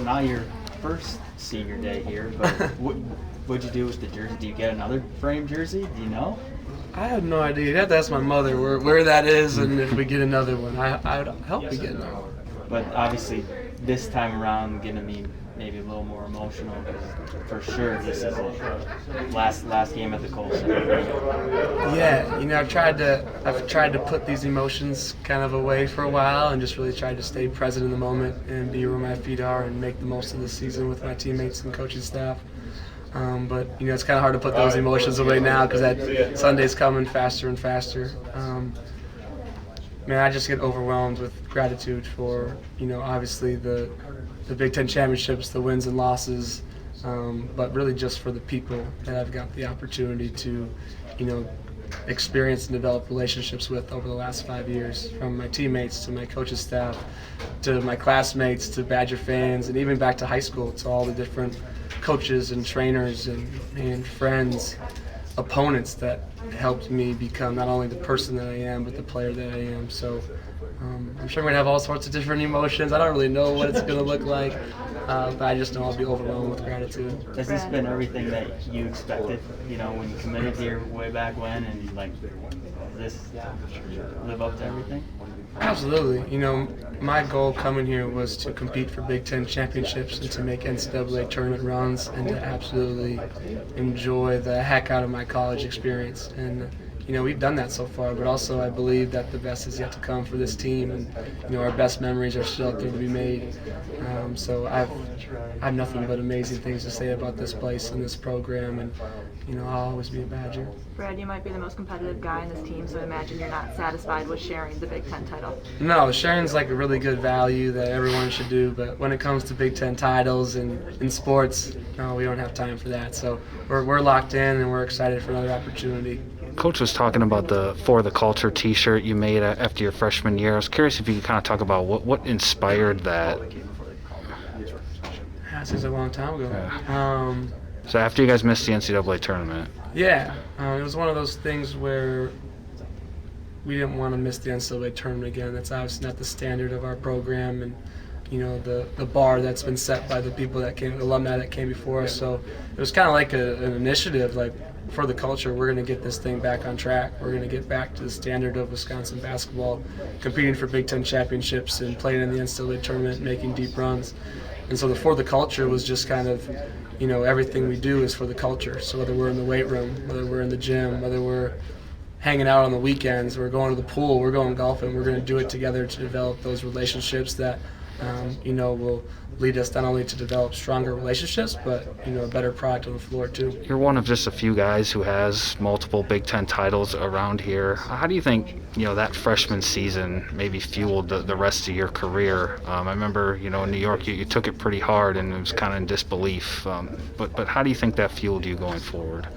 now your first senior day here, but what'd you do with the jersey? Do you get another framed jersey? Do you know? I have no idea. You'd have to ask my mother where that is, and if we get another one. I would help we get another one. But obviously, this time around, going to be maybe a little more emotional because for sure this is the last game at the Colt Center. Yeah, I've tried to put these emotions kind of away for a while and just really tried to stay present in the moment and be where my feet are and make the most of the season with my teammates and coaching staff. But it's kind of hard to put those emotions away now because that Sunday's coming faster and faster. Man, I just get overwhelmed with gratitude for obviously the Big Ten championships, the wins and losses, but really just for the people that I've got the opportunity to experience and develop relationships with over the last 5 years, from my teammates to my coaching staff to my classmates to Badger fans, and even back to high school to all the different coaches and trainers and friends, opponents that helped me become not only the person that I am but the player that I am. So I'm sure I'm going to have all sorts of different emotions. I don't really know what it's going to look like, but I just know I'll be overwhelmed with gratitude. Has this been everything that you expected, when you committed here way back when, and this live up to everything? Absolutely. My goal coming here was to compete for Big Ten championships and to make NCAA tournament runs and to absolutely enjoy the heck out of my college experience. And we've done that so far, but also I believe that the best is yet to come for this team, and our best memories are still out there to be made. So I have nothing but amazing things to say about this place and this program, and I'll always be a Badger. Brad, you might be the most competitive guy in this team, so I imagine you're not satisfied with sharing the Big Ten title. No, sharing's like a really good value that everyone should do, but when it comes to Big Ten titles and in sports, no, we don't have time for that. So we're locked in and we're excited for another opportunity. Coach was talking about the For the Culture T-shirt you made after your freshman year. I was curious if you could kind of talk about what inspired that. This was a long time ago. Yeah. So after you guys missed the NCAA tournament. Yeah, it was one of those things where we didn't want to miss the NCAA tournament again. That's obviously not the standard of our program, and the bar that's been set by the people that came, alumni that came before us. So it was kind of like an initiative, like, for the culture. We're going to get this thing back on track. We're going to get back to the standard of Wisconsin basketball, competing for Big Ten championships and playing in the NCAA tournament, making deep runs. And so the For the Culture was just kind of, everything we do is for the culture. So whether we're in the weight room, whether we're in the gym, whether we're hanging out on the weekends, we're going to the pool, we're going golfing, we're going to do it together to develop those relationships that will lead us not only to develop stronger relationships, but a better product on the floor too. You're one of just a few guys who has multiple Big Ten titles around here. How do you think that freshman season maybe fueled the rest of your career? I remember in New York you took it pretty hard and it was kind of in disbelief. But how do you think that fueled you going forward?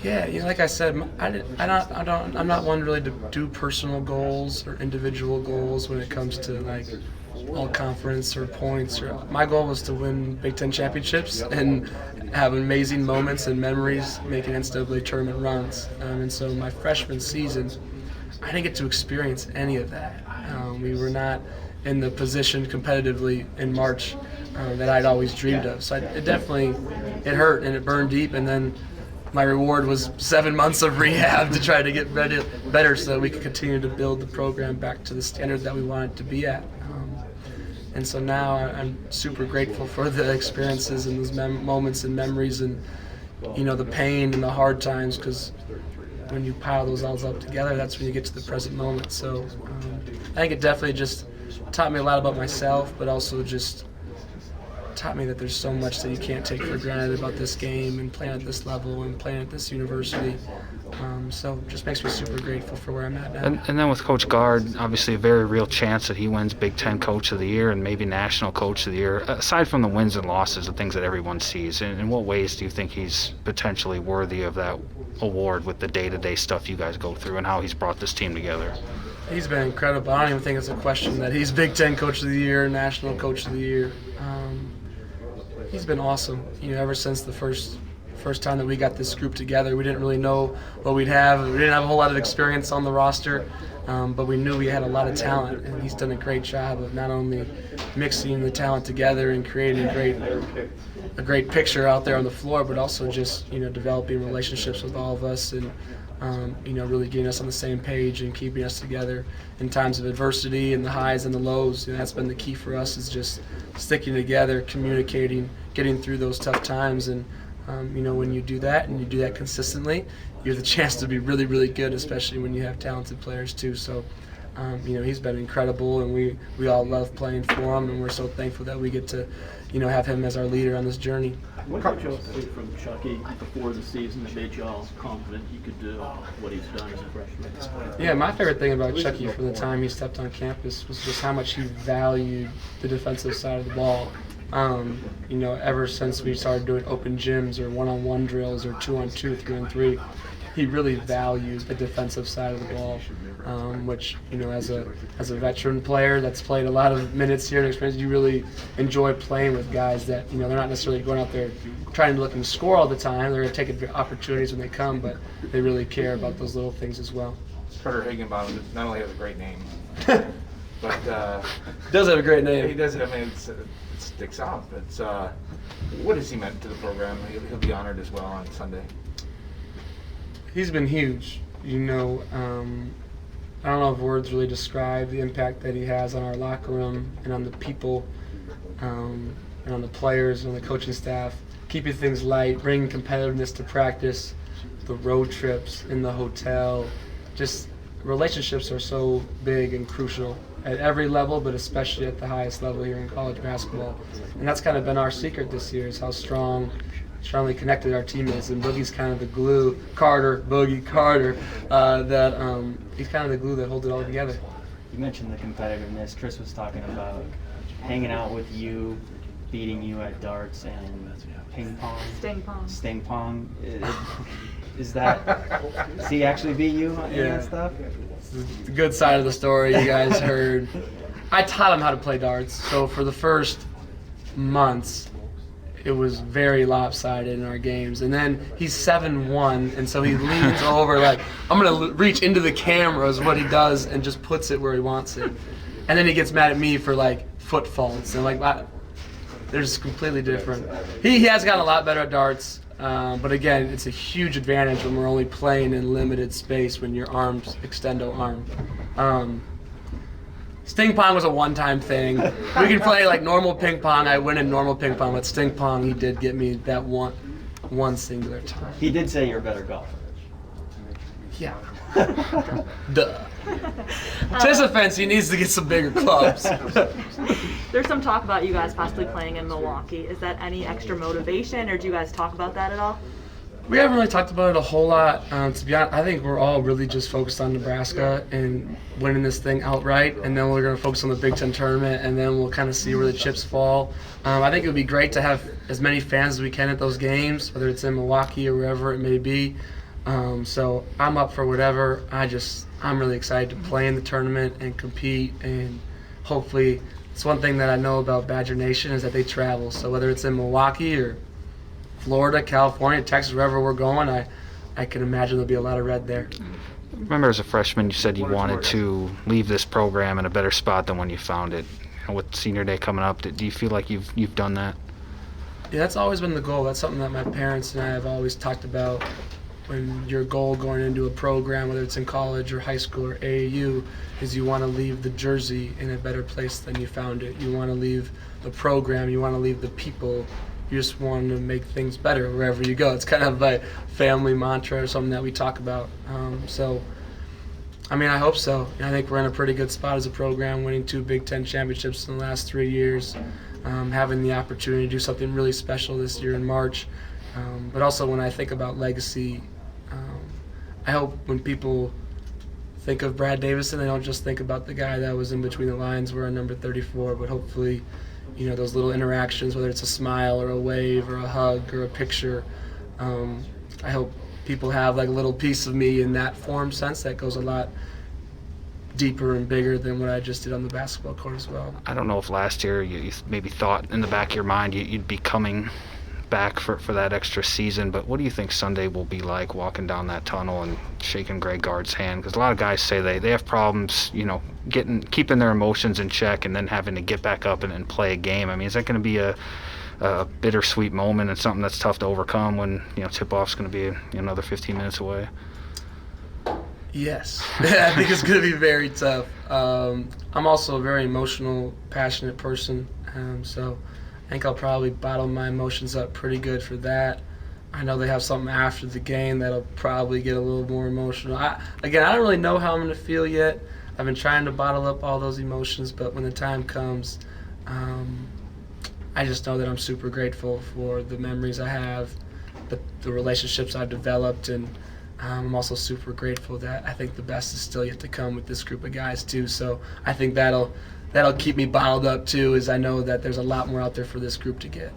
Yeah, like I said, I'm not one really to do personal goals or individual goals when it comes to like all conference or points. My goal was to win Big Ten championships and have amazing moments and memories making NCAA tournament runs. And so my freshman season, I didn't get to experience any of that. We were not in the position competitively in March that I'd always dreamed of. So it hurt and it burned deep. And then my reward was 7 months of rehab to try to get better so that we could continue to build the program back to the standard that we wanted to be at. And so now I'm super grateful for the experiences and those moments and memories and, the pain and the hard times, because when you pile those all up together, that's when you get to the present moment. So I think it definitely just taught me a lot about myself, but also just taught me that there's so much that you can't take for granted about this game and playing at this level and playing at this university. So it just makes me super grateful for where I'm at now. And then with Coach Gard, obviously a very real chance that he wins Big Ten Coach of the Year and maybe National Coach of the Year. Aside from the wins and losses, the things that everyone sees, in what ways do you think he's potentially worthy of that award with the day-to-day stuff you guys go through and how he's brought this team together? He's been incredible. I don't even think it's a question that he's Big Ten Coach of the Year, National Coach of the Year. He's been awesome. Ever since the first first time that we got this group together. We didn't really know what we'd have. We didn't have a whole lot of experience on the roster, but we knew we had a lot of talent, and he's done a great job of not only mixing the talent together and creating a great picture out there on the floor, but also just developing relationships with all of us and really getting us on the same page and keeping us together in times of adversity and the highs and the lows. That's been the key for us, is just sticking together, communicating, getting through those tough times. And when you do that and you do that consistently, you have the chance to be really, really good, especially when you have talented players too. So, he's been incredible, and we all love playing for him, and we're so thankful that we get to, have him as our leader on this journey. What did y'all see from Chucky before the season that made y'all confident you could do what he's done as a freshman? Yeah, my favorite thing about Chucky from the time he stepped on campus was just how much he valued the defensive side of the ball. Ever since we started doing open gyms or one-on-one drills or 2-on-2, 3-on-3, he really values the defensive side of the ball, which, as a veteran player that's played a lot of minutes here and experience, you really enjoy playing with guys that, they're not necessarily going out there trying to look and score all the time. They're going to take opportunities when they come, but they really care about those little things as well. Carter Higginbottom not only has a great name, but does have a great name. He does. I mean, it sticks out. But what has he meant to the program? He'll be honored as well on Sunday. He's been huge. I don't know if words really describe the impact that he has on our locker room and on the people, and on the players and on the coaching staff. Keeping things light, bringing competitiveness to practice, the road trips in the hotel. Just relationships are so big and crucial at every level, but especially at the highest level here in college basketball. And that's kind of been our secret this year, is how strongly connected our team is, and Boogie's kind of the glue. Boogie Carter, he's kind of the glue that holds it all together. You mentioned the competitiveness. Chris was talking about hanging out with you, beating you at darts and ping pong. Sting pong. Is that? Does he actually beat you on that stuff? The good side of the story you guys heard. I taught him how to play darts, so for the first months, it was very lopsided in our games. And then he's 7'1", and so he leans over like, I'm going to reach into the camera is what he does, and just puts it where he wants it. And then he gets mad at me for like foot faults. And they're just completely different. He has gotten a lot better at darts, but again, it's a huge advantage when we're only playing in limited space when your arms extendo arm. Sting pong was a one-time thing. We can play like normal ping pong. I win in normal ping pong, but sting pong, he did get me that one singular time. He did say you're a better golfer. Yeah. Duh. To his offense, he needs to get some bigger clubs. There's some talk about you guys possibly playing in Milwaukee. Is that any extra motivation, or do you guys talk about that at all? We haven't really talked about it a whole lot. To be honest, I think we're all really just focused on Nebraska and winning this thing outright, and then we're going to focus on the Big Ten tournament, and then we'll kind of see where the chips fall. I think it would be great to have as many fans as we can at those games, whether it's in Milwaukee or wherever it may be. So I'm up for whatever. I'm really excited to play in the tournament and compete, and hopefully it's one thing that I know about Badger Nation is that they travel. So whether it's in Milwaukee or Florida, California, Texas, wherever we're going, I can imagine there'll be a lot of red there. Remember, as a freshman, you said you wanted to leave this program in a better spot than when you found it. With senior day coming up, do you feel like you've done that? Yeah, that's always been the goal. That's something that my parents and I have always talked about. When your goal going into a program, whether it's in college or high school or AAU, is you want to leave the jersey in a better place than you found it. You want to leave the program. You want to leave the people. You just want to make things better wherever you go. It's kind of a family mantra or something that we talk about. I hope so. I think we're in a pretty good spot as a program, winning 2 Big Ten championships in the last 3 years, having the opportunity to do something really special this year in March. But also when I think about legacy, I hope when people think of Brad Davison, they don't just think about the guy that was in between the lines wearing number 34, but hopefully, those little interactions, whether it's a smile or a wave or a hug or a picture, I hope people have like a little piece of me in that form sense that goes a lot deeper and bigger than what I just did on the basketball court as well. I don't know if last year you maybe thought in the back of your mind you'd be coming back for that extra season, but what do you think Sunday will be like walking down that tunnel and shaking Greg Gard's hand? Because a lot of guys say they have problems, keeping their emotions in check and then having to get back up and play a game. I mean, is that going to be a bittersweet moment and something that's tough to overcome when tip-off's going to be another 15 minutes away? Yes, I think it's going to be very tough. I'm also a very emotional, passionate person, so I think I'll probably bottle my emotions up pretty good for that. I know they have something after the game that'll probably get a little more emotional. I don't really know how I'm going to feel yet. I've been trying to bottle up all those emotions, but when the time comes, I just know that I'm super grateful for the memories I have, the relationships I've developed, and I'm also super grateful that I think the best is still yet to come with this group of guys too. So I think that'll keep me bottled up too, as I know that there's a lot more out there for this group to get.